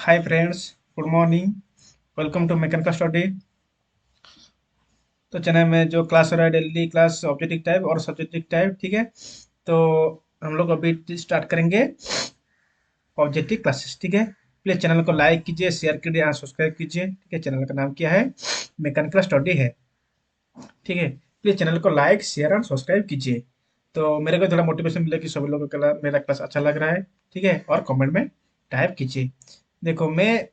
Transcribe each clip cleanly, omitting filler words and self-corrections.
Hi friends, good morning. Welcome to mechanical study. तो channel में जो क्लास हो रहा है डेली क्लास ऑब्जेक्टिव टाइप और सब्जेक्टिव टाइप, ठीक है। तो हम लोग अभी स्टार्ट करेंगे ऑब्जेक्टिव क्लासेस, ठीक है। प्लीज चैनल को लाइक कीजिए, शेयर कीजिए और सब्सक्राइब कीजिए, ठीक है। चैनल का नाम क्या है? मैकेनिकल स्टडी है, ठीक है। प्लीज चैनल को लाइक शेयर और सब्सक्राइब कीजिए, तो मेरे को थोड़ा मोटिवेशन मिले कि सभी लोगों को मेरा क्लास अच्छा लग रहा है, ठीक है। और कमेंट में टाइप कीजिए। देखो, मैं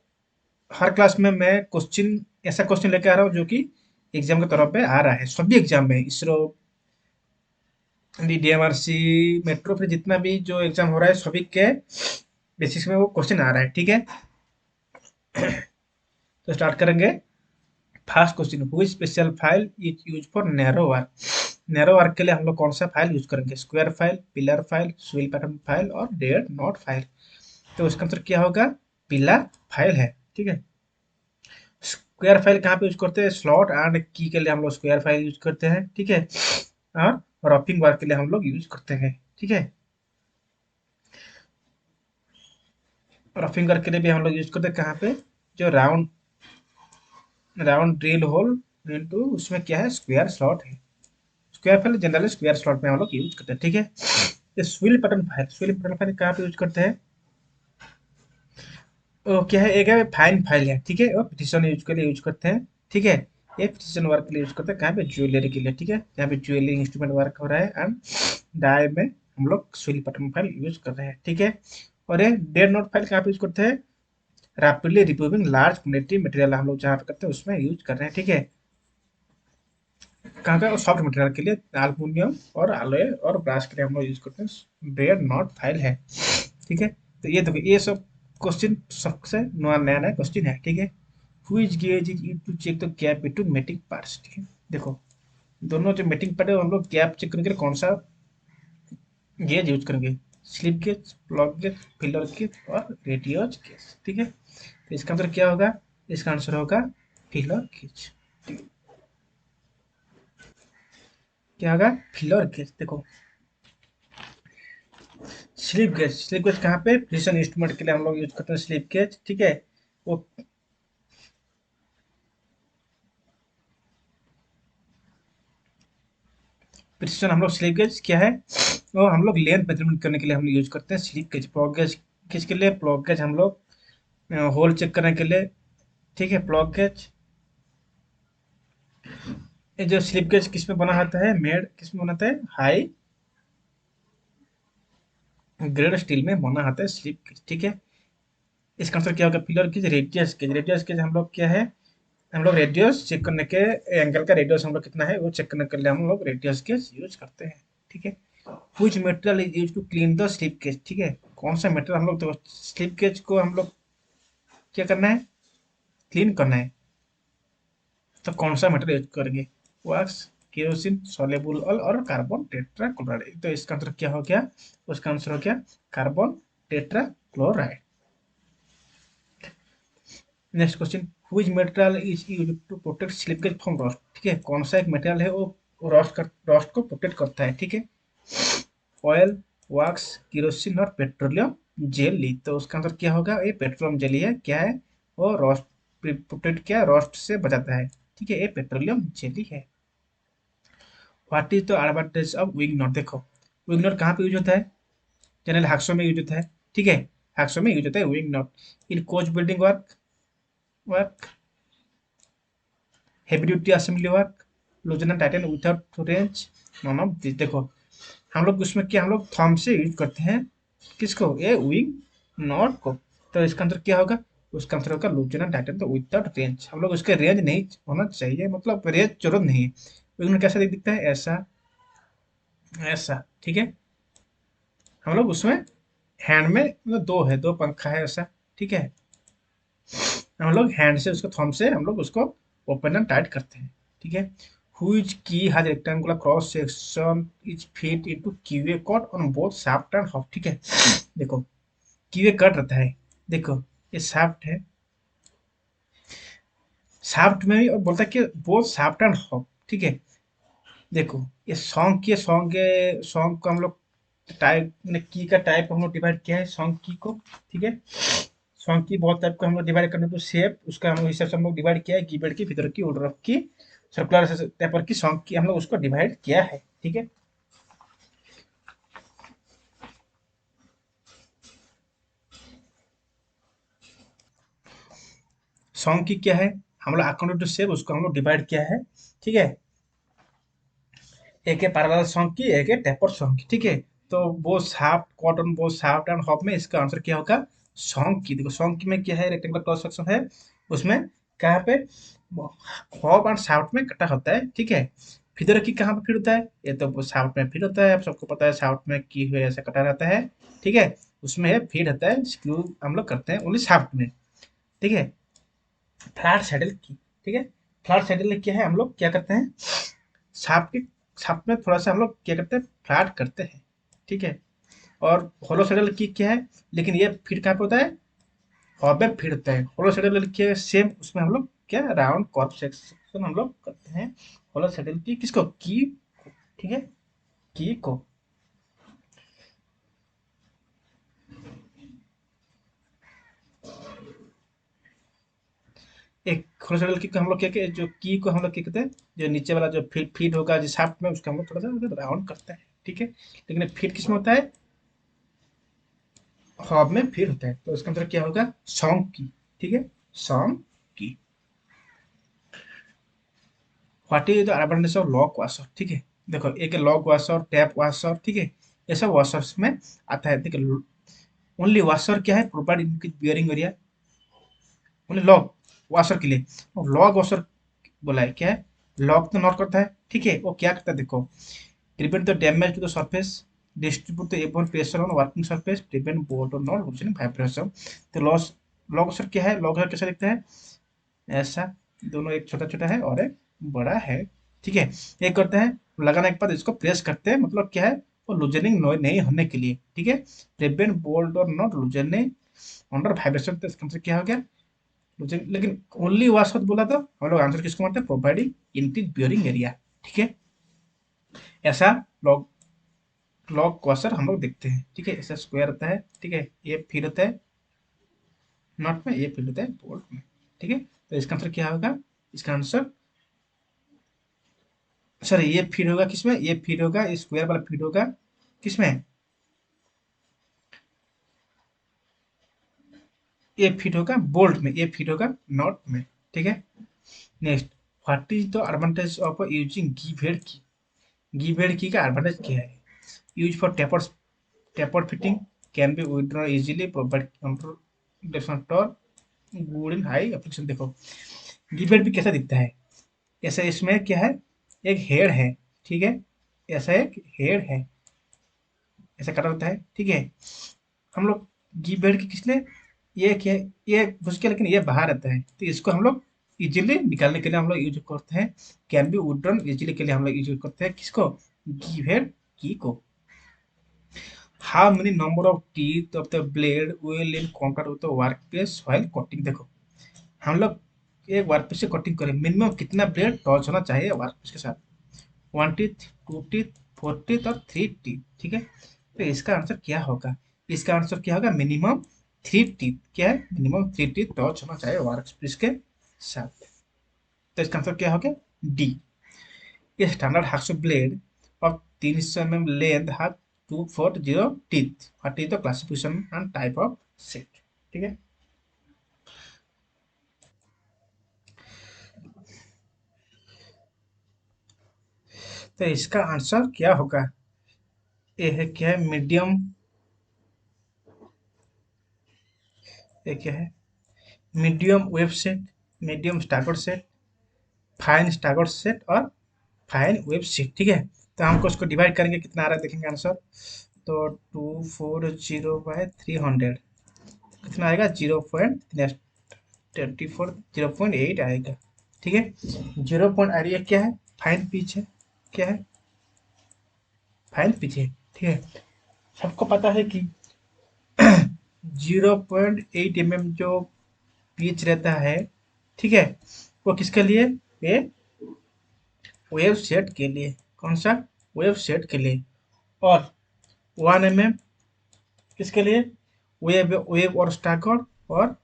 हर क्लास में मैं क्वेश्चन, ऐसा क्वेश्चन लेके आ रहा हूँ जो कि एग्जाम के तौर पे आ रहा है। सभी एग्जाम में, इसरो, डीएमआरसी, मेट्रो, फिर जितना भी जो एग्जाम हो रहा है सभी के बेसिस में वो क्वेश्चन आ रहा है, ठीक है। तो स्टार्ट करेंगे। फर्स्ट क्वेश्चन, हुई special file is use for narrow work? Narrow work के लिए हम लोग कौन सा फाइल यूज करेंगे? Square file, pillar file, swirl pattern file और डेड नोट फाइल। तो उसका आंसर क्या होगा? पिलर फाइल है, ठीक है। स्क्वायर फाइल कहाँ पे यूज करते हैं? स्लॉट एंड की के लिए हम लोग स्क्वायर फाइल यूज करते हैं, ठीक है। और रफिंग वर्क के लिए हम लोग यूज करते हैं, ठीक है। रफिंग वर्क के लिए भी हम लोग यूज करते हैं कहाँ पे? जो round round drill hole into, उसमें क्या है? स्क्वायर स्लॉट है। Square file generally square slot में हम लोग यूज करते हैं, ठीक है। ये स्विल पैटर्न फाइल कहाँ पे यूज करते हैं? वो क्या है? एक है फाइन फाइल है, ठीक है। और पिटिशन यूज के लिए यूज करते हैं, ठीक है। ये पिटिशन वर्क के लिए यूज करते हैं कहाँ पे? ज्वेलरी के लिए, ठीक है। जहाँ पे ज्वेलरी इंस्ट्रूमेंट वर्क हो रहा है एंड डाई में हम लोग स्विल पैटर्न फाइल यूज कर रहे हैं, ठीक है। और ये डेड नोट फाइल कहाँ पे यूज करते हैं? Rapidly removing large quantity material हम लोग जहाँ पे करते हैं उसमें यूज कर रहे हैं, ठीक है। कहाँ का? सॉफ्ट मटेरियल के लिए एल्युमिनियम और अलॉय और ब्रास के लिए हम लोग यूज करते हैं डेड नोट फाइल है, ठीक है। तो ये देखो, ये सब क्वेश्चन सबसे नया नया नया क्वेश्चन है, ठीक है। Which gauge is used to check the gap between mating parts, ठीक है। देखो, दोनों जो मेटिंग पार्ट है हम लोग गैप चेक करने के लिए कौन सा गेज यूज करेंगे? Slip gauge, plug gauge, filler gauge और रेडियस गेज, ठीक है। तो इसका आंसर क्या होगा? इसका आंसर होगा फिलर गेज। क्या होगा? Filler gauge. देखो, स्लिप गेज कहाँ पे? प्रिसिशन इंस्ट्रूमेंट के लिए हम लोग यूज करते हैं स्लिप गेज, ठीक है। वो प्रिसिशन हम लोग स्लिप गेज क्या है? वो हम लोग लेंथ मेजरमेंट करने के लिए हम लोग यूज करते हैं स्लिप गेज। प्लग गेज किसके लिए? प्लग गेज हम लोग होल चेक करने के लिए, ठीक है। प्लग गेज, ये जो स्लिप गेज किस में बना होता है? मेड किस में बनाता है? हाई ग्रेड स्टील में बना होता है स्लिप गेज, ठीक है। इसका आंसर क्या होगा? Pillar gauge, radius gauge. Radius gauge हम लोग क्या है? हम लोग रेडियस चेक करने के, एंगल का रेडियस हम लोग कितना है वो चेक करने के लिए हम लोग रेडियस गेज यूज करते हैं, ठीक है। Which material is use to clean the slip gauge, ठीक है। कौन सा मटेरियल हम लोग, तो स्लिप गेज को हम लोग क्या करना है? क्लीन करना है। तो कौन सा मटेरियल यूज करेंगे? वैक्स, केरोसिन, सोलेबल ऑयल और कार्बन टेट्राक्लोराइड। तो इसका आंसर क्या हो गया? उसका आंसर हो गया carbon tetrachloride. Next question, which material is used to protect slip gauge from rust, ठीक है। कौन सा एक मटेरियल है वो रस्ट को प्रोटेक्ट करता है, ठीक है। ऑयल, वैक्स, केरोसिन और पेट्रोलियम जेली। तो उसका आंसर क्या होगा? ये पेट्रोलियम जेली है, क्या है? वो रस्ट प्रोटेक्ट, क्या, रस्ट से बचाता है, ठीक है। ये पेट्रोलियम जेली है। What is the advantage of wing nut? देखो, विंग नट कहाँ पे यूज होता है? जनरल हाक्सो में यूज होता है, ठीक है। हाक्सो में यूज होता है wing nut in coach building work, heavy duty assembly work, loosen tighten without range, none of this. देखो, हम लोग उसमें क्या, हम लोग थंब से यूज करते हैं किसको? ये विंग नॉट को। तो इसका आंसर क्या होगा? उसका आंसर होगा लूजन टाइटन तो विदाउट रेंज। हम लोग उसके रेंज नहीं होना चाहिए, मतलब रेंज जरूरत नहीं है। विंग नॉट कैसा दिखता है? ऐसा, ऐसा, ठीक है। हम लोग उसमें हैंड में, मतलब दो है, दो पंखा है ऐसा, ठीक है। हम लोग हैंड से उसको, थंब से हम लोग उसको ओपन एंड टाइट करते हैं, ठीक है। Which key has rectangular cross section is fit into keyway cut on both shaft and half, ठीक है। देखो, क्यूए कट रहता है, देखो, ये शाफ्ट है, शाफ्ट में भी और बोलता है कि बोथ शाफ्ट एंड हॉफ, ठीक है। देखो, ये सॉन्ग को हम लोग टाइप, की का टाइप हम लोग डिवाइड किया है सॉन्ग की को, ठीक है। सॉन्ग की बहुत टाइप को हम लोग डिवाइड करने टू शेप, उसका हम लोग हिसाब से हम लोग डिवाइड किया है, कीबोर्ड की भीतर की ऑर्डर की सर्कुलर पेपर की सॉन्ग की हम लोग उसको डिवाइड किया है। ठीक है, सॉन्ग की क्या है, हम लोग अकॉर्डिंग टू शेप उसको हम लोग डिवाइड किया है। ठीक है, एक है पैरेलल सॉन्ग की, एक है टेपर सॉन्ग की। ठीक है, तो वो शाफ्ट कॉटन वो शाफ्ट एंड हॉप में इसका आंसर क्या होगा, सॉन्ग की। देखो सॉन्ग की में क्या है, रेक्टेंगुलर क्रॉस सेक्शन है, उसमें कहाँ पे हॉप एंड शाफ्ट में कटा होता है। ठीक है, फिदर की कहाँ पे फिट होता है, ये तो शाफ्ट में फिट होता है, आप सबको पता है शाफ्ट में की हुए ऐसा कटा रहता है। ठीक है, उसमें है फिट होता है, स्क्रू हम लोग करते हैं ओनली शाफ्ट में। ठीक है, फ्लैट सैडल की। ठीक है, फ्लैट सैडल क्या है, हम लोग क्या करते हैं, सांप के सांप में थोड़ा सा हम लोग क्या करते हैं, फ्लैट करते हैं। ठीक है, और होलो सेडल की क्या है, लेकिन ये फिट कहाँ पे होता है, हॉब में फिट होता है। होलो सेडल की सेम उसमें हम लोग क्या राउंड कॉर्प सेक्शन हम लोग करते हैं। होलो सेडल की किसको, की। ठीक है, की को एक होलो सेडल की को हम लोग क्या जो की को हम लोग क्या कहते हैं, जो नीचे वाला जो फीट फीट होगा जिस शाफ्ट में, उसका हम लोग थोड़ा सा राउंड करते हैं। ठीक है, लेकिन फीट किस में होता है, हॉब में फिट होता है, तो इसका मतलब क्या होगा, सॉन्ग की। ठीक है, सॉन्ग की। What is the advantage of lock washer. ठीक है, देखो एक लॉक वॉशर, टैप वॉशर। ठीक है, ये सब वॉशर्स में आता है। देखो ओनली वॉशर क्या है, प्रोवाइड इनकी bearing area, only lock washer के लिए। और लॉक वॉशर बोला है क्या है, लॉक तो नॉट करता है। ठीक है, वो क्या करता है देखो, prevent the damage to the surface, distribute the airborne pressure on working surface, prevent board or not losing vibration। तो लॉस लॉक असर क्या है, लॉक असर कैसा दिखता है, ऐसा, दोनों एक छोटा छोटा है और एक बड़ा है। ठीक है, एक करते हैं लगाने के बाद इसको प्रेस करते हैं, मतलब क्या है, वो लूजनिंग नहीं होने के लिए। ठीक है, प्रिवेंट बोल्ट और नॉट लूजनिंग अंडर वाइब्रेशन, तो इसका आंसर क्या हो गया, लूजनिंग। लेकिन ओनली वाशर बोला तो हम लोग आंसर किसको मानते हैं, प्रोवाइडिंग इंटीज बियरिंग एरिया। ठीक है, ऐसा लॉक क्लॉक वॉशर हम लोग देखते हैं। ठीक है, ऐसा स्क्वायर होता है। ठीक है, ये फिर होता है नॉट में, ये फिर होता है बोल्ट में। ठीक है, तो इसका आंसर क्या होगा, इसका आंसर सॉरी ये फिर होगा किसमें, ये फिर होगा स्क्वायर वाला फिर होगा किसमें, ये फिट होगा बोल्ट में, ये फिट होगा नॉट में। ठीक है, next, what is the advantage of using give की। गिव की का एडवांटेज क्या है, use for tapered fitting, can be withdrawn easily, provide control torque, good in high application. देखो गिव भी कैसा दिखता है, ऐसा इसमें क्या है, एक हेड है। ठीक है, ऐसा एक हेड है, ऐसा कटा होता है। ठीक है, हम लोग गी बेड की किस लिए, ये क्या, ये घुस के लेकिन ये बाहर रहता है, तो इसको हम लोग इजीली निकालने के लिए हम लोग यूज करते हैं, कैन बी विथड्रॉन इजीली के लिए हम लोग यूज करते हैं किसको, गी बेड की को। How many number of teeth of the blade will in contact with the workpiece while cutting. देखो हम लोग एक वर्कपीस से कटिंग करें, मिनिमम कितना ब्लेड टच होना चाहिए वर्कपीस के साथ, 1 टीथ, 2 टीथ, 4 टीथ और 3 टीथ। ठीक है, तो इसका आंसर क्या होगा, इसका आंसर क्या होगा, मिनिमम 3 टीथ, क्या है, मिनिमम 3 टीथ टच होना चाहिए वर्कपीस के साथ। तो इसका आंसर क्या होगा, डी। ये standard हाक्सो blade of 300 mm length have 240 teeth. What is the classification and type of set? ठीक है, तो इसका आंसर क्या होगा, ये है क्या है, मीडियम, ये क्या है, medium wave set, medium staggered set, fine staggered set और फाइन वेव सेट। ठीक है, तो हमको उसको डिवाइड करेंगे, कितना आ रहा है देखेंगे आंसर, तो 240/300 कितना आएगा, 0.24, 0.8 आएगा। ठीक है, 0 पॉइंट आ रही है क्या है, फाइन पिच है, क्या है, फाइन पिच है। ठीक है, सबको पता है कि 0.8 mm जो पिच रहता है, ठीक है, वो किसके लिए, ये वेव सेट के लिए, कौन सा, वेव सेट के लिए। और 1 mm किसके लिए, वेव वेव और स्टैगर्ड, और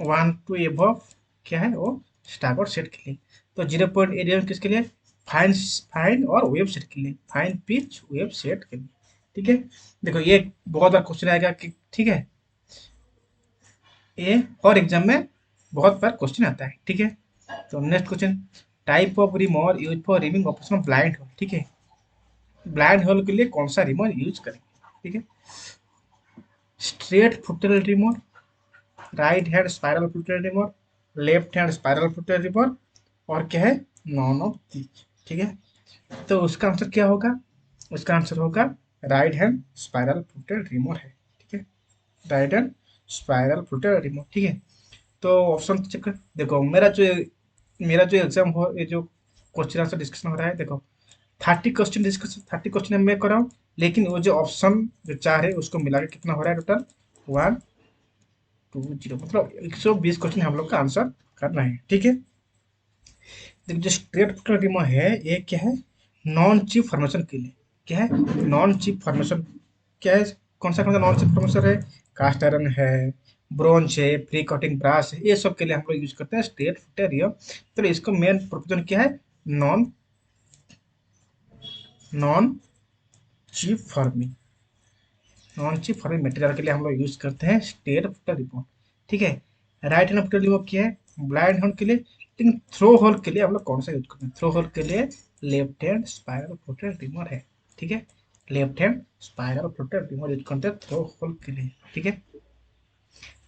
1 टू एबव क्या है वो स्टार्बोर्ड सेट के लिए। तो 0.8 किसके लिए, फाइन फाइन और वेब सेट के लिए, फाइन पिच वेब सेट के लिए। ठीक है, देखो ये बहुत बार क्वेश्चन आएगा कि ठीक है, ये और एग्जाम में बहुत बार क्वेश्चन आता है। ठीक है, तो next question, type of remover use for removing operation blind hole. ठीक है, ब्लाइंड होल के लिए कौन सा रिमूवर यूज करेंगे। ठीक है, स्ट्रेट फुटेल रिमूवर, राइट हैंड स्पाइरल फुटेल रिमूवर, लेफ्ट हैंड स्पाइरल फुटेल रिमूवर, और क्या है, नॉन ऑफ दीज। ठीक है, तो उसका आंसर क्या होगा, उसका आंसर होगा राइट हैंड स्पाइरल फुटेल रिमूवर है। ठीक है, राइट हैंड स्पाइरल फुटेल रिमूवर। ठीक है, तो ऑप्शन चेक कर देखो, मेरा जो एग्जाम हो, ये जो क्वेश्चन आंसर डिस्कशन हो रहा है, देखो 30 क्वेश्चन डिस्कशन, 30 क्वेश्चन मैं कर रहा हूँ, लेकिन वो जो ऑप्शन जो चार है उसको मिला के कितना हो रहा है टोटल, 120, मतलब 120 क्वेश्चन हम लोग का आंसर करना है। ठीक है, देखिए जो स्ट्रेट रिमो है ये क्या है, नॉन चिप फॉर्मेशन के लिए। क्या है, नॉन चिप फॉर्मेशन। क्या है, कौन सा नॉन चिप फॉर्मेशन है, कास्ट आयरन है, ब्रोंज है, प्री कटिंग ब्रास है, ये सब के लिए हम लोग यूज करते हैं स्ट्रेट फुटेरियम। तो इसको मेन प्रोपोजन क्या है, non non chip forming, non chip forming material के लिए हम लोग यूज करते हैं स्ट्रेट फुटर रिमो। ठीक है, राइट हैंड फुटर रिमो क्या है, ब्लाइंड होल के लिए। लेकिन थ्रो होल के लिए हम लोग कौन सा यूज करते हैं, थ्रो होल के लिए लेफ्ट हैंड स्पाइरल फुटर रिमोर है। ठीक है, लेफ्ट हैंड स्पाइरल फुटर रिमोर यूज करते हैं थ्रो होल के लिए। ठीक है,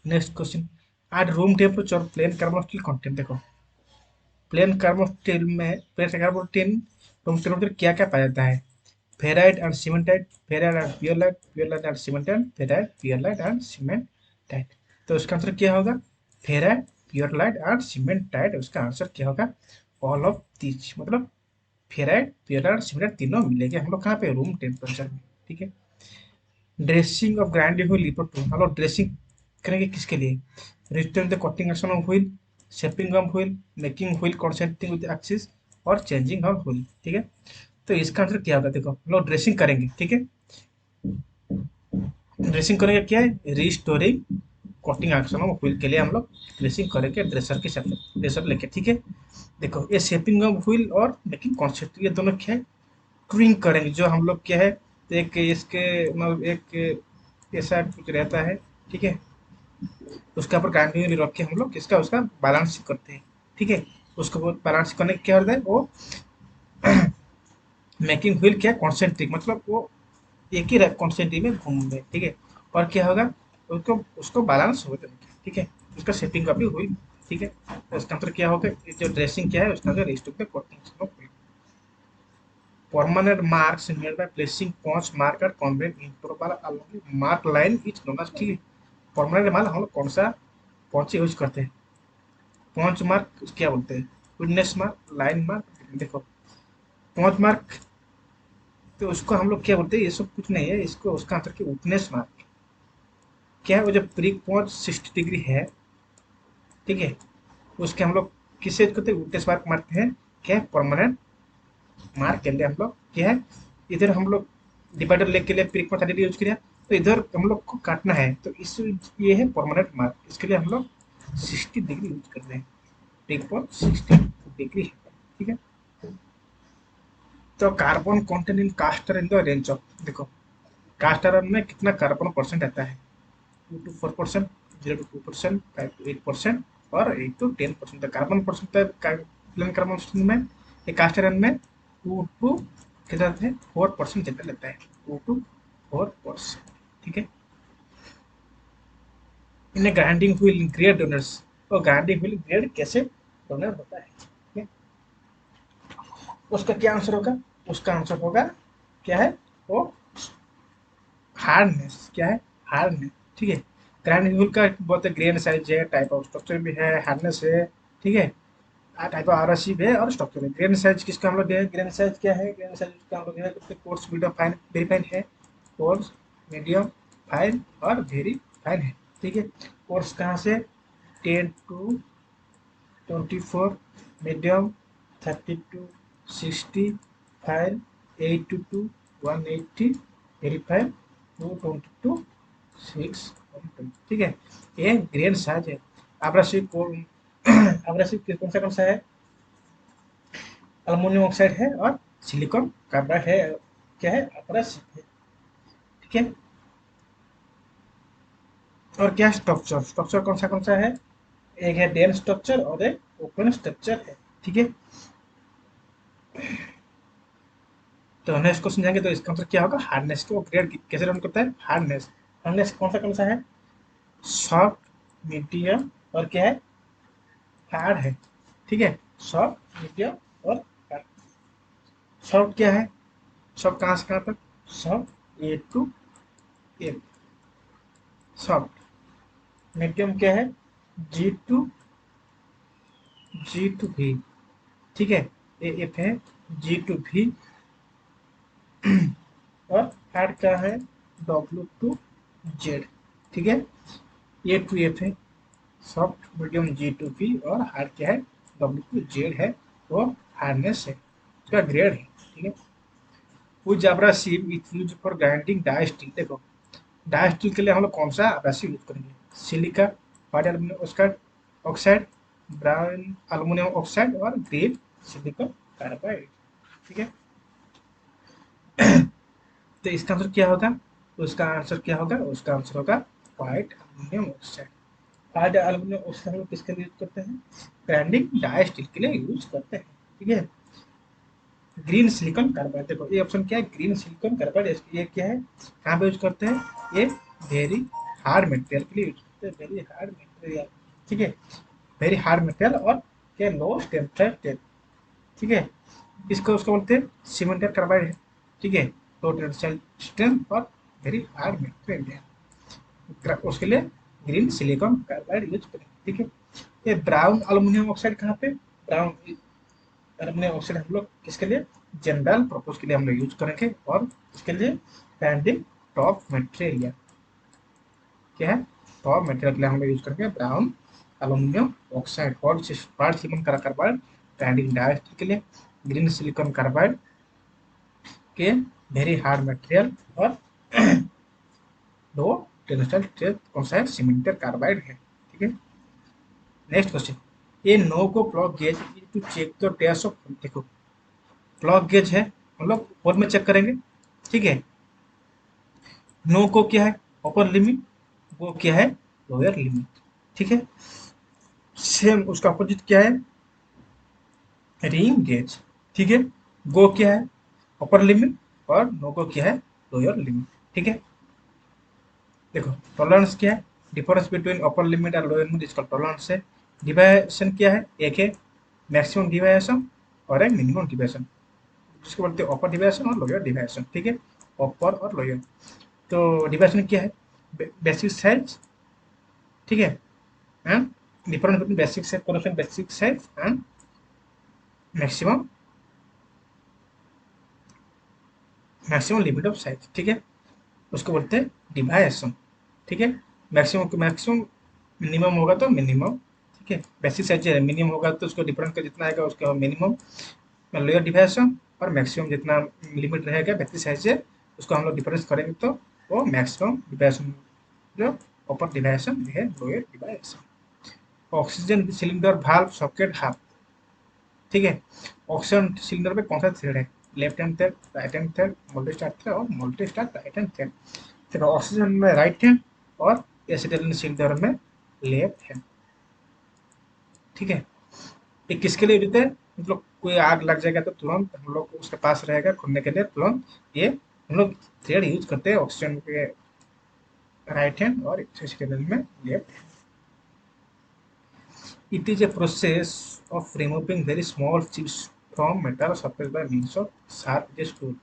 next question, at room temperature plain carbon steel content. देखो प्लेन कार्बन स्टील में, plain carbon steel room temperature क्या क्या पाया जाता है, ferrite and cementite, ferrite and pearlite, pearlite and cementite, ferrite pearlite and cementite. तो उसका आंसर क्या होगा, फेराइट पियरलाइट एंड सीमेंटाइट। उसका आंसर क्या होगा, ऑल ऑफ दीज, मतलब फेराइट पियरलाइट सीमेंटाइट तीनों मिलेंगे हम लोग कहाँ पे, रूम टेम्परेचर में। ठीक है, ड्रेसिंग ऑफ ग्राइंडिंग व्हील लिपोटो, हम लोग ड्रेसिंग करेंगे किसके लिए, restoring the cutting action of wheel, shaping of wheel, making wheel concentric with axis, और चेंजिंग ऑफ व्हील। ठीक है, तो इसका आंसर क्या होगा, देखो हम लोग ड्रेसिंग करेंगे। ठीक है, ड्रेसिंग करेंगे क्या है, restoring cutting action of wheel के लिए हम लोग ड्रेसिंग करेंगे ड्रेसर के साथ, ड्रेसर लेके। ठीक है, देखो ये शेपिंग ऑफ व्हील और मेकिंग कॉन्सेप्ट, ये दोनों क्या है, ट्रिंग करेंगे। जो हम लोग क्या है, एक इसके मतलब एक ऐसा कुछ रहता है। ठीक है, उसके ऊपर ग्राइंडिंग रख के हम लोग किसका उसका बैलेंस करते हैं। ठीक है, उसको बैलेंस करने क्या होता है वो, मेकिंग व्हील क्या कॉन्सेंट्रिक, मतलब वो एक ही कॉन्सेंट्रिक में घूम रहे। ठीक है, और क्या होगा, उसको उसको बैलेंस हो जाएगा। ठीक है, उसका सेटिंग का भी हुई। ठीक है, तो इसका अंतर क्या होगा, ये जो ड्रेसिंग क्या है उसका अंदर रेस्ट पे coating, permanent marks made by placing punch marker convenient interval along mark line is known as. ठीक है, परमानेंट मार्क हम लोग कौन सा पंच यूज करते हैं, पंच मार्क क्या बोलते हैं, विटनेस मार्क, लाइन मार्क। देखो पंच मार्क, तो उसको हम लोग क्या बोलते हैं, ये सब कुछ नहीं है, इसको उसका आंसर क्या, विटनेस मार्क। क्या है वो, जब प्री पहुंच 60 डिग्री है। ठीक है, उसके हम लोग किसे कहते हैं, विटनेस मार्क मारते हैं। क्या है, परमानेंट मार्क के लिए हम लोग क्या है, इधर हम लोग डिवाइडर लेग के लिए प्री पहुंच 30 डिग्री यूज किया, तो इधर हम लोग को काटना है, तो इस ये है परमानेंट मार्क, इसके लिए हम लोग 60 डिग्री यूज कर रहे हैं, प्री पहुंच 60 डिग्री है। ठीक है, तो carbon content in caster in the range of, देखो कास्ट आयरन में कितना कार्बन परसेंट आता है, 2 to 4%, 0 to 2%, 5 to 8%, और 8 to 10%। Carbon percent plain carbon में, ये कास्ट आयरन में 2 to कितना रहता है, 4% जितना लेता है, 2 to 4%। ठीक है, इन्हें ग्राइंडिंग व्हील ग्रेड डोनर्स, और ग्राइंडिंग व्हील ग्रेड कैसे डोनर होता है। ठीक है, उसका क्या आंसर होगा, उसका आंसर होगा क्या है वो, हार्डनेस। क्या है, हार्डनेस। ठीक है, ग्राइंडिंग व्हील का बहुत ग्रेन साइज है, टाइप ऑफ स्ट्रक्चर भी है, हार्डनेस है। ठीक है, टाइप ऑफ आरसी भी है और स्ट्रक्चर है। ग्रेन साइज किसका हम लोग, ग्रेन साइज क्या है, ग्रेन साइज का हम लोग course medium fine very fine है, कोर्स मीडियम फाइन और वेरी फाइन है। ठीक है, कोर्स कहाँ से, 10 to 24, medium 30 to 60, fine 80 to 180, very fine 220 to 6 ठीक है। ये ग्रेन साइज है। abrasive abrasive कौन सा है? अल्मोनियम ऑक्साइड है और सिलिकॉन कार्बाइड है। क्या है? abrasive है। ठीक है। और क्या स्ट्रक्चर, स्ट्रक्चर कौन सा है? एक है डेंस स्ट्रक्चर और एक ओपन स्ट्रक्चर है। ठीक है। तो हमने इसको समझाएंगे, तो इसका मतलब क्या होगा? हार्डनेस को ग्रेड कैसे डाउन करता है? हार्डनेस। हार्डनेस कौन सा है? सॉफ्ट, मीडियम और क्या है? हार्ड है। ठीक है। सॉफ्ट, मीडियम और हार्ड। सॉफ्ट क्या है? सॉफ्ट कहाँ से कहाँ तक? Soft A to A, soft. Medium क्या है? जी टू भी। ठीक है। ए एफ है, जी टू भी। और हार्ड क्या है? W to Z। ठीक है। ए टू एफ है, सॉफ्ट, मीडियम जी टू भी, और हार्ड क्या है? W टू Z है। वो हार्डनेस है, उसका ग्रेड है। ठीक है। वो abrasive is use for grinding die steel. देखो, डाई स्टील के लिए हम लोग कौन सा abrasive यूज करेंगे? Silica, white aluminium oxide, oxide, brown aluminium oxide और ग्रीन सिलिकॉन कार्बाइड। ठीक है। तो इसका आंसर क्या होगा? उसका आंसर क्या होगा? उसका आंसर होगा white aluminium oxide. White aluminium oxide हम लोग किसके लिए यूज करते हैं? ग्राइंडिंग डाई स्टील के लिए यूज करते हैं। ठीक है। ग्रीन सिलिकॉन कार्बाइड, देखो ये ऑप्शन क्या है? Green silicon carbide. ये क्या है? कहाँ पे यूज करते हैं? ये वेरी हार्ड मटेरियल के लिए यूज करते हैं, वेरी हार्ड मटेरियल। ठीक है। वेरी हार्ड मटेरियल और क्या? Low temperature. ठीक है। इसको उसको बोलते हैं सीमेंटेड कार्बाइड है। ठीक है। लो टेंसाइल स्ट्रेंथ और वेरी हार्ड मटेरियल, उसके लिए ग्रीन सिलिकॉन कार्बाइड यूज करें। ठीक है। ये ब्राउन अल्यूमिनियम ऑक्साइड कहाँ पे? ब्राउन एल्यूमिनियम ऑक्साइड हम लोग किसके लिए? जनरल पर्पज के लिए हम लोग यूज करेंगे। और इसके लिए बैंडिंग टॉप मटेरियल, क्या है? टॉप मटेरियल के लिए हम लोग यूज करेंगे ब्राउन एल्यूमिनियम ऑक्साइड। और quartz silicon carbide banding dioxide के लिए, ग्रीन सिलिकॉन कार्बाइड के वेरी हार्ड मटेरियल और लो टेंसाइल स्ट्रेंथ कौन सा है? सीमेंटेड कार्बाइड है। ठीक है। नेक्स्ट क्वेश्चन, ये no go plug gauge to check the dash of. देखो, प्लग गेज है, हम लोग होल में चेक करेंगे। ठीक है। नो को क्या है? Upper limit. वो क्या है? Lower limit. ठीक है। सेम उसका अपोजिट क्या है? Ring gauge. ठीक है। गो क्या है? Upper limit. और नो गो क्या है? Lower limit. ठीक है। देखो, टॉलरेंस क्या है? डिफरेंस बिटवीन अपर लिमिट और लोअर लिमिट, इसका टॉलरेंस है। डिवाइएशन क्या है? एक है मैक्सिमम डिवाइएशन और एक मिनिमम डिवाइएशन, जिसको बोलते हैं अपर डिवाइएशन और लोअर डिवाइएशन। ठीक है। अपर और लोअर। तो डिवाइएशन क्या है? Basic size. ठीक है। And difference between basic size, कौन basic size and maximum maximum limit of size. ठीक है। उसको बोलते हैं डिवाइएशन। ठीक है। मैक्सिमम को मैक्सिमम, मिनिमम होगा तो मिनिमम। ठीक है। बेसिक साइज मिनिमम होगा तो उसको डिफरेंस का जितना आएगा उसका मिनिमम, लोअर डिवाइएशन। और मैक्सिमम जितना लिमिट रहेगा बेसिक साइज से, उसको हम लोग डिफरेंस करेंगे तो वो मैक्सिमम डिवाइएशन, जो अपर डिवाइएशन है lower deviation. Oxygen cylinder valve socket half. ठीक है। ऑक्सीजन सिलेंडर में कौन सा थ्रेड है? Left hand thread, right hand thread, multi start thread और multi start right hand thread. फिर ऑक्सीजन में राइट हैंड और एसिटिलीन सिलेंडर में लेफ्ट हैंड। ठीक है। ये किसके लिए देते हैं? मतलब कोई आग लग जाएगा तो तुरंत हम लोग उसके पास रहेगा खुलने के लिए, तुरंत ये हम लोग थ्रेड यूज करते हैं ऑक्सीजन के राइट हैंड और एसिटिलीन में left hand. It is a process of removing very small chips from metal surface by means of sharp edges tool।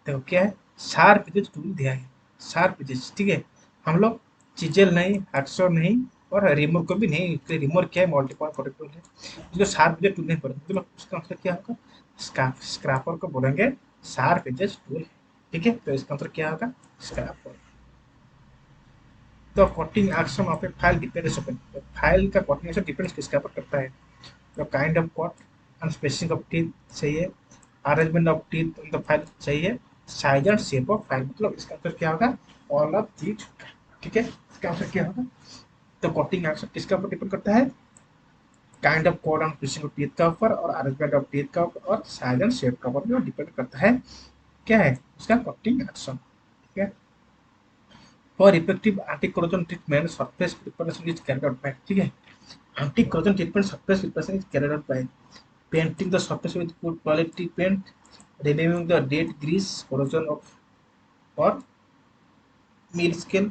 देखो क्या है? शार्प एजेस टूल दिया है। Sharp edges. ठीक है। हम लोग चिजेल नहीं, हैक्सॉ नहीं और रिमूवर को भी नहीं, रिमूवर क्या है? मल्टी पॉइंट प्रोटेक्ट टूल है। इसको शार्प एजेस टूल नहीं पड़ेगा, मतलब उसका आंसर क्या होगा? स्क्रैपर को बोलेंगे शार्प एजेस टूल। ठीक है। तो इसका आंसर क्या होगा? स्क्रैपर। तो cutting action of a file depends upon, file का कटिंग एक्शन डिपेंड्स किसके ऊपर करता है? तो kind of cut and spacing of teeth चाहिए, arrangement of teeth in the file चाहिए, size and shape of file. मतलब इसका आंसर क्या होगा? All of these. ठीक है, इसका आंसर क्या होगा? तो कोटिंग आंसर किसके ऊपर डिपेंड करता है? Kind of code on fishing of teeth का ऊपर, और अरेंजमेंट ऑफ टीथ का ऊपर, और साइज एंड शेप का ऊपर जो डिपेंड करता है क्या है उसका कोटिंग एक्शन। ठीक है, for effective anti corrosion treatment surface preparation is carried out by, ठीक है, anti corrosion treatment surface preparation is carried out by painting the surface with good quality paint, removing the dead grease, corrosion of or meal scale,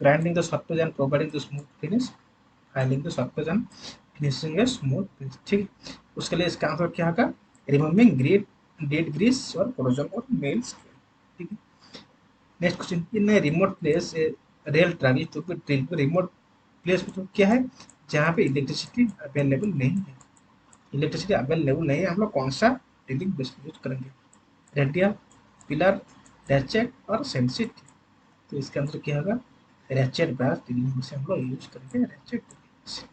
grinding the surface and providing the smooth finish, filing the surface and finishing a smooth finish। ठीक, उसके लिए इसका answer क्या होगा? Removing grit डेड grease और corrosion और mill scale. ठीक है, next question, in remote place rail travel to be drill. Remote place मतलब क्या है? जहाँ पे इलेक्ट्रिसिटी अवेलेबल नहीं है, इलेक्ट्रिसिटी अवेलेबल नहीं है, हम लोग कौन सा ड्रिलिंग बेस यूज करेंगे? रेडियल, पिलर, रैचेट और सेंसिटिव। तो इसका आंसर क्या होगा? रैचेट ब्रास ड्रिलिंग से हम लोग यूज करेंगे, ratchet drilling.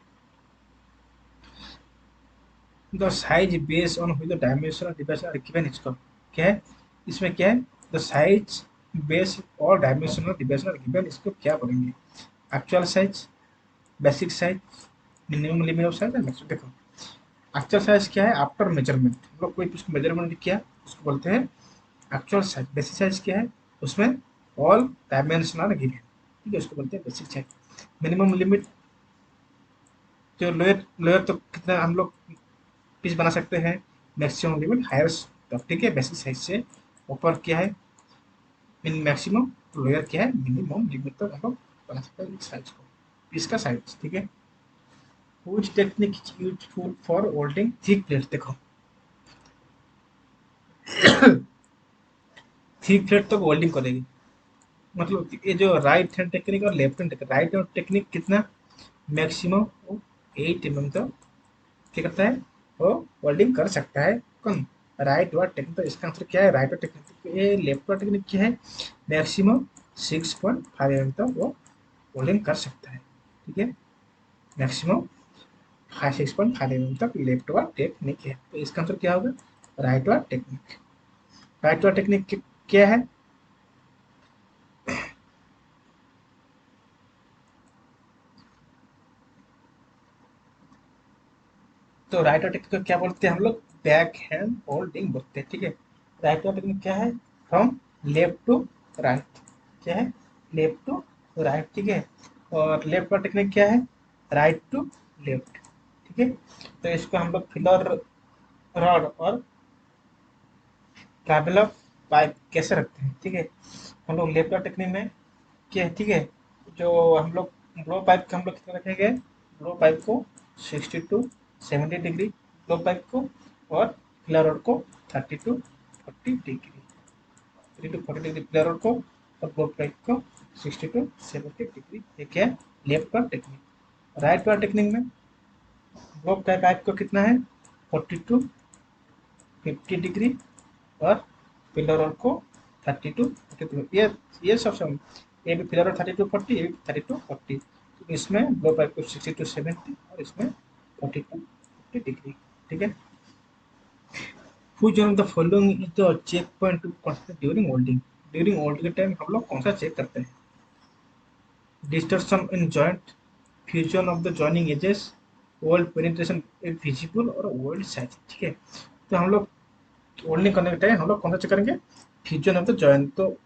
The size base on which the dimensional device are given, इसको क्या है? इसमें क्या है? द साइज बेस और डायमेंशनल डिवाइस आर गिवन, इसको क्या बोलेंगे? Actual size, basic size, minimum limit of size, देखो एक्चुअल साइज क्या है? आफ्टर मेजरमेंट, हम लोग कोई उसको मेजरमेंट किया उसको बोलते हैं एक्चुअल साइज। बेसिक साइज क्या है? उसमें ऑल डायमेंशन आर गिवन, ठीक है, उसको बोलते हैं बेसिक साइज। मिनिमम लिमिट, जो लोअर लोअर तो कितना हम लोग पीस बना सकते हैं, मैक्सिमम लिमिट हायर तक, ठीक है, बेसिक साइज से ऊपर क्या है? मीन मैक्सिमम, लोअर क्या है? मिनिमम लिमिट तक हम लोग बना सकते हैं साइज को, पीस का साइज। ठीक है, which technique is useful for holding thick plate, देखो थिक प्लेट तक होल्डिंग करेगी, मतलब ये जो राइट हैंड टेक्निक और left hand technique, right hand technique कितना? मैक्सिमम 8 mm तक क्या करता है? वो होल्डिंग कर सकता है। कौन? राइट वाला टेक्निक। तो इसका आंसर क्या है? राइट वाला टेक्निक। ये लेफ्ट वाला टेक्निक क्या है? मैक्सिमम 6.5 mm तक वो होल्डिंग कर सकता है। ठीक है, मैक्सिमम 6.5 mm तक लेफ्ट वाला टेक्निक है। तो इसका आंसर क्या होगा? राइट वाला टेक्निक। राइट वाला टेक्निक क्या है? तो राइट हैंड टेक्निक को क्या बोलते हैं हम लोग? बैक हैंड होल्डिंग बोलते हैं। ठीक है, राइट हैंड टेक्निक क्या है? फ्रॉम लेफ्ट टू राइट, क्या है? Left to right. ठीक है, और लेफ्ट वाला टेक्निक क्या है? Right to left. ठीक है, तो इसको हम लोग फिलर रॉड और ट्रैवलर पाइप कैसे रखते हैं? ठीक है, हम लोग लेफ्ट वाला टेक्निक में क्या है? ठीक है, जो हम लोग ब्लो पाइप को हम लोग कितना रखेंगे? ब्लो पाइप को 60 to 70 डिग्री ब्लो पाइप को, और फिलर रॉड को 30 to 40 degree, 30 to 40 degree filler rod को, और ब्लो पाइप को 60 to 70 डिग्री। ये क्या है? लेफ्ट का टेक्निक। राइट वाला टेक्निक में ब्लो पाइप को कितना है? 40 to 50 डिग्री, और फिलर रॉड को 30 to 40। ये सब सब ये भी फिलर रॉड 30 to 40, ये भी 30 to 40। तो इसमें ब्लो पाइप को 60 to 70, और इसमें 40 to 50 डिग्री। ठीक है, which one of the following is the check point to consider during welding? During welding के टाइम हम लोग कौन सा चेक करते हैं? Distortion in joint, fusion of the joining edges, weld penetration visible, और वर्ल्ड साइज। ठीक है, तो हम लोग होल्डिंग करने के टाइम हम लोग कौन सा चेक करेंगे? Fusion of the joint. तो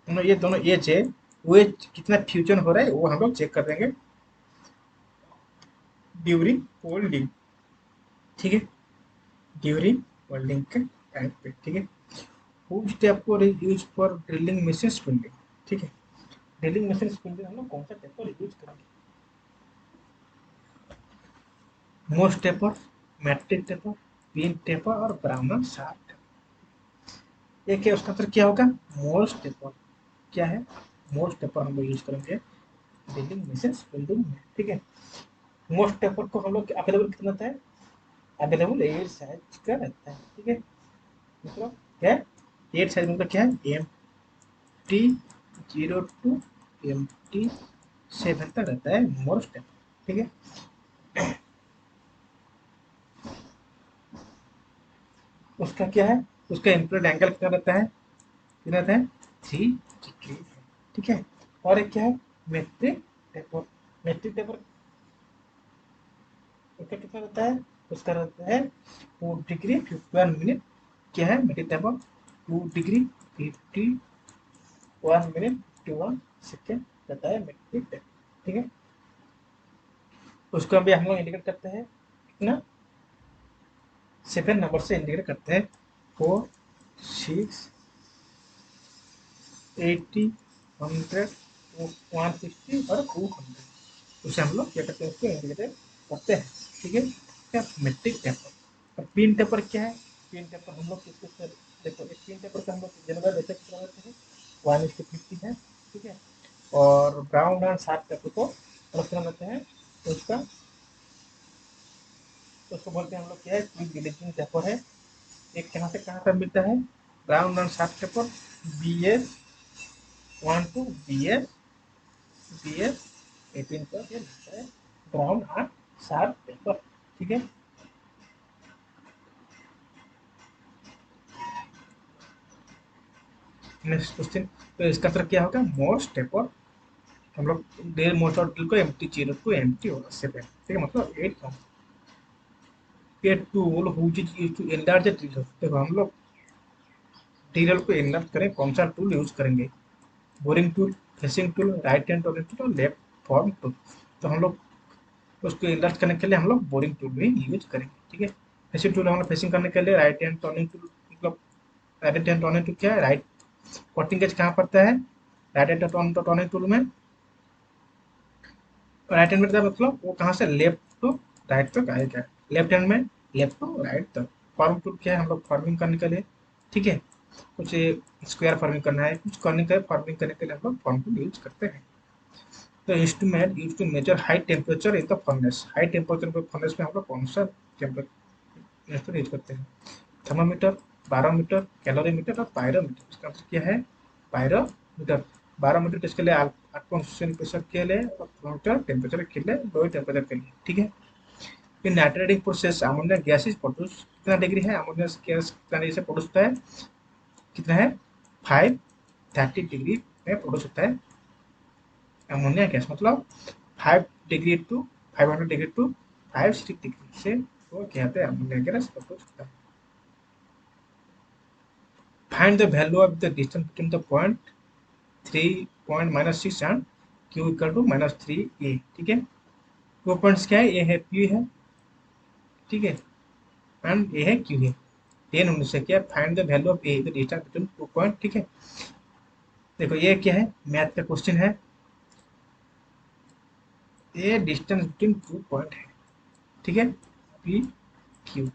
ये दोनों एज है, वो एज कितना फ्यूजन हो रहा है वो हम लोग चेक कर देंगे ड्यूरिंग होल्डिंग। ठीक है, ड्यूरिंग होल्डिंग के टाइम पे। ठीक है, हुज स्टेप को use for drilling machine spindle. ठीक है, ड्रिलिंग मशीन स्पिंडिंग हम लोग कौन सा टेपर यूज करेंगे? मोस्ट taper, metric taper, pin taper, और ब्राउनर शार्प टेपर। एक है उसका आंसर क्या होगा? मोस्ट टेपर। क्या है? मोस्ट टेपर हम लोग यूज करेंगे ड्रिलिंग मशीन स्पिंडिंग में। ठीक है, मोस्ट टेपर को हम लोग अवेलेबल कितना रहता है? अवेलेबल 8 साइज का रहता है। ठीक है, मतलब क्या है? 8 साइज मतलब क्या है? MT 02 MT 7 तक रहता है मोस्ट टेपर। ठीक है, उसका क्या है? उसका इंफ्रारेड एंगल कितना रहता है? कितना रहता है? 3 डिग्री। ठीक है, और एक क्या है? Metric taper. मेट्रिक टेपर उसका कितना रहता है? उसका रहता है 2 डिग्री 51 मिनट। क्या है मेट्रिक टेपर? 2 डिग्री 51 मिनट 51 रहता है मेट्रिक टेपर। ठीक है, उसको भी हम लोग इंडिकेट करते हैं कितना? 7 नंबर से इंडिकेट करते हैं। 4, 6, 80, 100, 160 और 200, उसे हम लोग क्या करते हैं? उसको इंडिकेटर करते हैं। ठीक है, क्या मेट्रिक टेपर। और पिन टेपर क्या है? पिन टेपर हम लोग किसके से देखो, एक पिन टेपर का हम लोग जनरल ऐसे कितना रहते हैं? 1:50 है। ठीक है, और ब्राउन एंड शार्प टेपर को कितना रहते हैं? तो उसको बोलते हैं हम लोग क्या है? क्विक डिलीजिंग टेपर है। एक कहाँ से कहाँ तक मिलता है? Brown and sharp taper BS 1 to BS 18 तक ये मिलता है ब्राउन एंड शार्प पेपर। ठीक है, नेक्स्ट क्वेश्चन। तो इसका आंसर क्या होगा? मोस्ट टेपर। हम लोग डेल मोस्ट और डेल को एम्प्टी जीरो को एम्प्टी होगा 7। ठीक है, मतलब 8 का ये tool which is used to enlarge the tree. देखो हम लोग टीरियल को एनलार्ज करें, कौन सा टूल यूज करेंगे? Boring tool, facing tool, right hand tool और लेफ्ट फॉर्म टूल। तो हम लोग उसको एनलार्ज करने के लिए हम लोग बोरिंग टूल भी यूज करेंगे। ठीक है, फेसिंग टूल हम लोग फेसिंग करने के लिए राइट हैंड टर्निंग टूल, मतलब राइट हैंड टर्निंग टूल क्या है? राइट कटिंग एज कहाँ पड़ता है? राइट हैंड टर्निंग टूल में। राइट हैंड में था मतलब वो कहाँ से लेफ्ट टू राइट तक आएगा। लेफ्ट हैंड में लेफ्ट टू राइट तक। फॉर्म टूल क्या है? हम लोग फार्मिंग करने के लिए, ठीक है, कुछ स्क्वायर फार्मिंग करना है, कुछ कर्निंग का फार्मिंग करने के लिए हम लोग फॉर्म टूल यूज करते हैं। तो instrument use to measure high temperature in the furnace. High temperature furnace में हम लोग कौन सा टेम्परेचर यूज करते हैं? थर्मामीटर, बारोमीटर, कैलोरीमीटर और पायरोमीटर। इसका आंसर क्या है? पायरोमीटर। बारोमीटर किसके लिए? एटमॉस्फेरिक प्रेशर के लिए, और थर्मामीटर टेम्परेचर के लिए, लोअर टेम्परेचर के लिए। ठीक है, फिर nitrating process ammonia gas is produce. कितना डिग्री है अमोनिया गैस? कितना डिग्री से प्रोड्यूस होता है? कितना है? 530 डिग्री में प्रोड्यूस होता है अमोनिया गैस। मतलब 5 degree to 500 degree to 560 degree से वो क्या होता है? अमोनिया गैस प्रोड्यूस होता है। Find the value of the distance between the point 3 - 6 and Q equal to -3 A। ठीक है, 2 पॉइंट्स क्या है? ए है, P है, ठीक है, एंड ए है, Q है। 10 से क्या? Find the value of A, the distance between 2 point. ठीक है, देखो ये क्या है? मैथ का क्वेश्चन है। ये डिस्टेंस बिटवीन 2 पॉइंट है, ठीक है, P Q,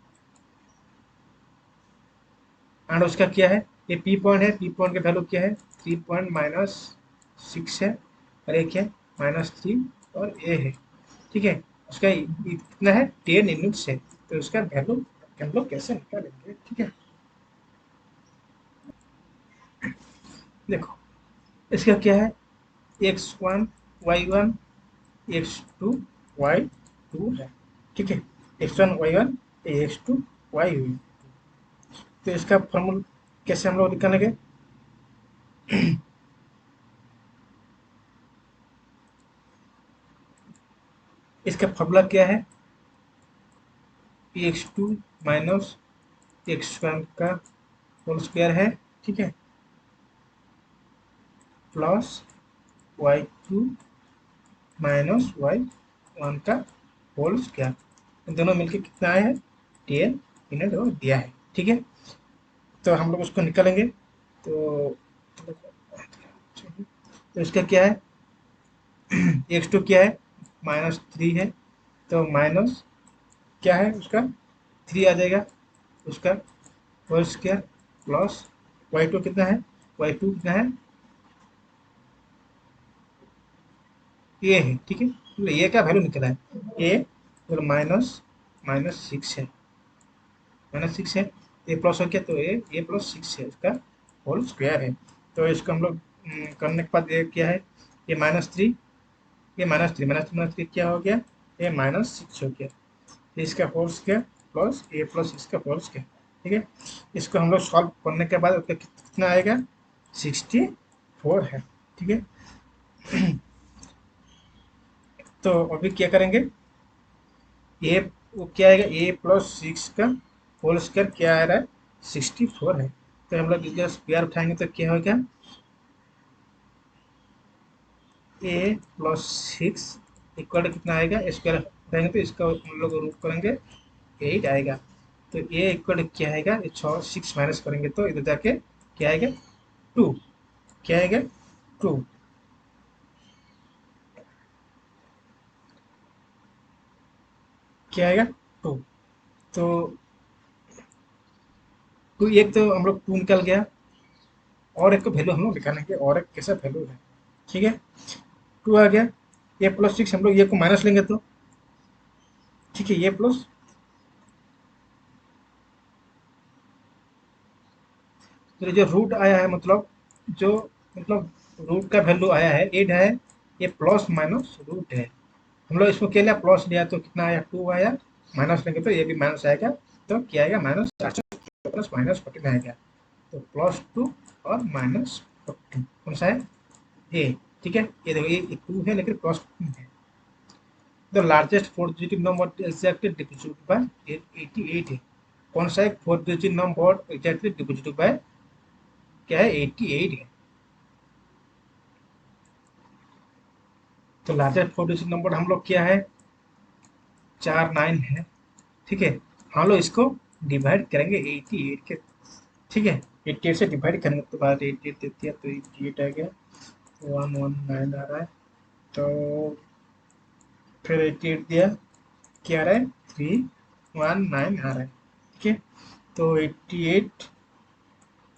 एंड उसका क्या है? ये P पॉइंट है, P पॉइंट का वैल्यू क्या है? 3 - 6 है, और ये क्या है? -3, और ए है। ठीक है, उसका कितना है? 10 यूनिट्स है। तो उसका वैल्यू हम लोग कैसे निकालेंगे? ठीक है, देखो इसका क्या है? x1 y1 x2 y2 है। ठीक है, x1 y1 x2 y2। तो इसका फॉर्मूला कैसे हम लोग निकालेंगे? इसका फॉर्मूला क्या है? x2 माइनस x1 का होल स्क्वायर है, ठीक है, प्लस y2 माइनस y1 का होल स्क्वायर। इन दोनों मिलके कितना आया है? 10 यूनिट दिया है। ठीक है, तो हम लोग उसको निकालेंगे। तो इसका क्या है? x2 क्या है? -3 है, तो माइनस क्या है उसका? 3 आ जाएगा उसका होल स्क्वायर, प्लस y2 कितना है? y2 कितना है? ए है, ठीक है, तो ए का वैल्यू निकला है। ए तो -6 है, -6 है। ए प्लस हो गया, तो ए+6 है, इसका होल स्क्वायर है। तो इसको हम लोग करने के बाद ये क्या है? ये -3, ये -3 क्या हो गया? ये -6 हो गया। तो इसका होल स्क्वायर प्लस ए+ इसका होल स्क्वायर। ठीक है, इसको हम लोग सॉल्व करने के बाद उसका कितना आएगा? 64 है। ठीक है, तो अभी क्या करेंगे, ए वो क्या आएगा, ए प्लस सिक्स का होल स्क्वायर क्या आ रहा है, 64 है। तो हम लोग इसका स्क्वायर उठाएंगे तो क्या होगा, ए प्लस सिक्स इक्वल टू कितना आएगा, स्क्वायर उठाएंगे तो इसका हम लोग रूट करेंगे 8 आएगा। तो ए इक्वल टू क्या आएगा, ये छः सिक्स माइनस करेंगे तो इधर जाके क्या आएगा, टू, क्या आएगा, टू। क्या आएगा, टू। तो टू, एक तो हम लोग टू निकल गया, और एक का वैल्यू हम लोग निकालेंगे, और एक कैसा वैल्यू है, ठीक है। टू आ गया, ए प्लस सिक्स हम लोग ये को माइनस लेंगे तो, ठीक है, ये प्लस, तो जो रूट आया है मतलब, जो मतलब रूट का वैल्यू आया है 8 है, ये प्लस माइनस रूट है। हम लोग इसको क्या लिया, प्लस लिया तो कितना आया, टू आया, माइनस लेंगे तो ये भी माइनस आएगा, तो क्या आएगा, माइनस प्लस माइनस 14 आएगा। तो प्लस टू और माइनस 14 कौन सा है, ए, ठीक है। ये देखो ये टू है लेकिन प्लस 14 है। The largest four digit number exactly divisible by 88 है। कौन सा एक four digit number exactly divisible by क्या है, 88 है। तो लार्जेस्ट फोर डिजिट नंबर हम लोग क्या है, 49 है, ठीक है। हम लोग इसको डिवाइड करेंगे 88 के, ठीक है। 88 से डिवाइड करने के बाद 88 देती है तो 88 आ गया, 119 आ रहा है। तो फिर 88 दिया, क्या आ रहा है, 319 आ रहा है, ठीक है। तो 88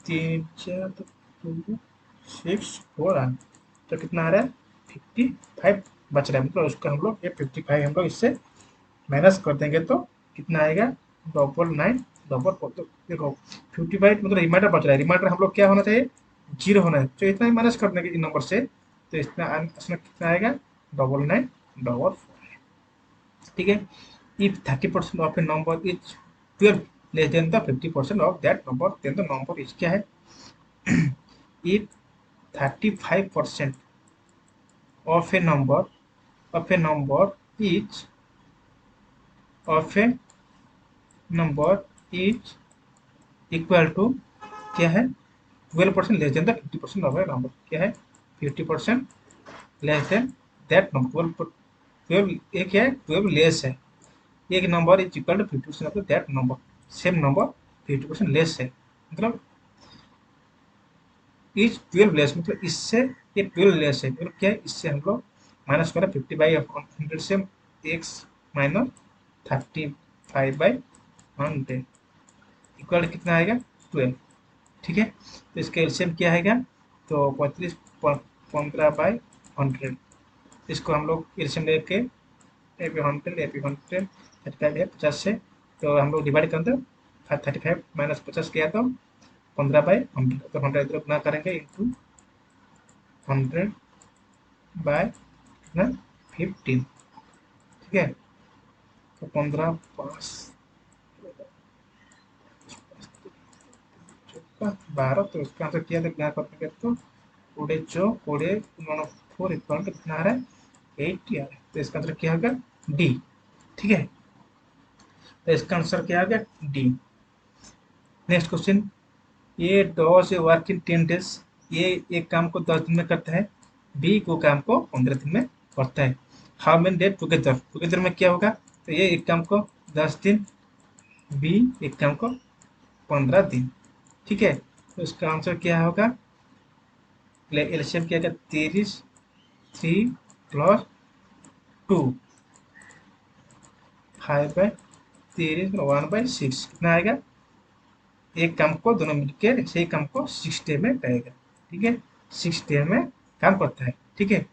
तीन चार तो टू सिक्स फोर आ, तो कितना आ रहा है, 55 बच रहा है, मतलब उसका हम लोग ये 55 हम लोग इससे माइनस कर देंगे तो कितना आएगा, डबल नाइन, डबल फोर। तो देखो 55 मतलब रिमाइंडर बच रहा है, रिमाइंडर हम लोग क्या होना चाहिए, जीरो होना है, तो इतना ही माइनस कर देंगे इन नंबर से, तो इसमें कितना आएगा, डबल नाइन, डबल फोर, ठीक है। If 30% of a number is 12 less than the 50% of that number, then the number is क्या है, if 35% of a number is of a number is equal to क्या है, 12% less than the 50% of a number, क्या है, 50% less than that number, 12 एक है, 12 less है, एक number is equal to 50% of that number, same number 50% less है, मतलब इज 12 लेस, मतलब इससे ये 12 लेस है, मतलब क्या है, इससे हम लोग माइनस करें 50/100 से, एक्स माइनस 35/100 इक्वल कितना आएगा, 12, ठीक है। तो इसका एलसीएम क्या आएगा, तो 35 15/100, इसको हम लोग एलसीएम लेके AP 100 35 है 50 से, तो हम लोग डिवाइड कर दो, 35 माइनस 50 किया तो 15/100, तो 100 इधर गुना करेंगे इंटू 100 बाय कितना, 15, ठीक है। तो 15 5 12, तो इसका आंसर किया था क्या करते तो 20 फोर कितना आ रहा है, 80 आ रहा है, तो इसका आंसर क्या होगा, डी, ठीक है। तो इसका आंसर क्या आ गया, डी। नेक्स्ट क्वेश्चन, ये does a work in 10 days, ये एक काम को 10 दिन में करता है, बी को काम को 15 दिन में करता है, how many day together, together में क्या होगा, तो ये एक काम को 10 दिन, बी एक काम को 15 दिन, ठीक है। तो इसका आंसर क्या होगा, एलसीएम क्या होगा, 30, 3 + 2, 5/30 1/6 कितना आएगा, एक काम को दोनों मिलकर सही काम को 6 डे में करेगा, ठीक है, 6 डे में काम करता है, ठीक है।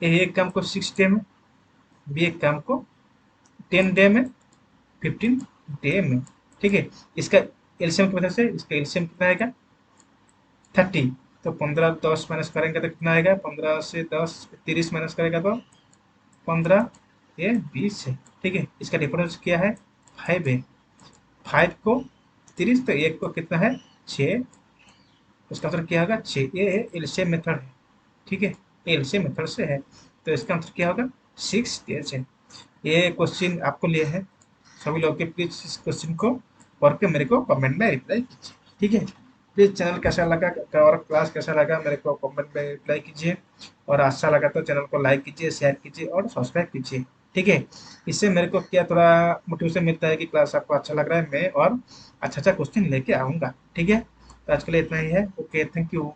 ए एक काम को 6 डे में, बी एक काम को 10 डे में, 15 डे में, ठीक है। इसका एलसीएम की वजह से इसका एलसीएम कितना आएगा, 30, तो 15 10 माइनस करेंगे तो कितना आएगा, 15 से 10 30 माइनस करेगा तो 15, ये 20 है, ठीक है। इसका डिफरेंस क्या है, 5 है, 5 को 30 तो एक को कितना है, 6, उसका आंसर क्या होगा, 6, ये एलसीएम मेथड है, ठीक है, एलसीएम मेथड से है, तो इसका आंसर क्या होगा, 6 डेज है। ये क्वेश्चन आपको लिए है, सभी लोग के प्लीज इस क्वेश्चन को पढ़ के मेरे को कमेंट में रिप्लाई कीजिए, ठीक है। प्लीज चैनल कैसा लगा और क्लास कैसा लगा मेरे को कमेंट में रिप्लाई कीजिए, और अच्छा लगा तो चैनल को लाइक कीजिए, शेयर कीजिए और सब्सक्राइब कीजिए, ठीक है। इससे मेरे को क्या थोड़ा मोटिवेशन मिलता है कि क्लास आपको अच्छा लग रहा है, मैं और अच्छा अच्छा क्वेश्चन लेके आऊँगा, ठीक है। तो आज के लिए इतना ही है। Okay, thank you.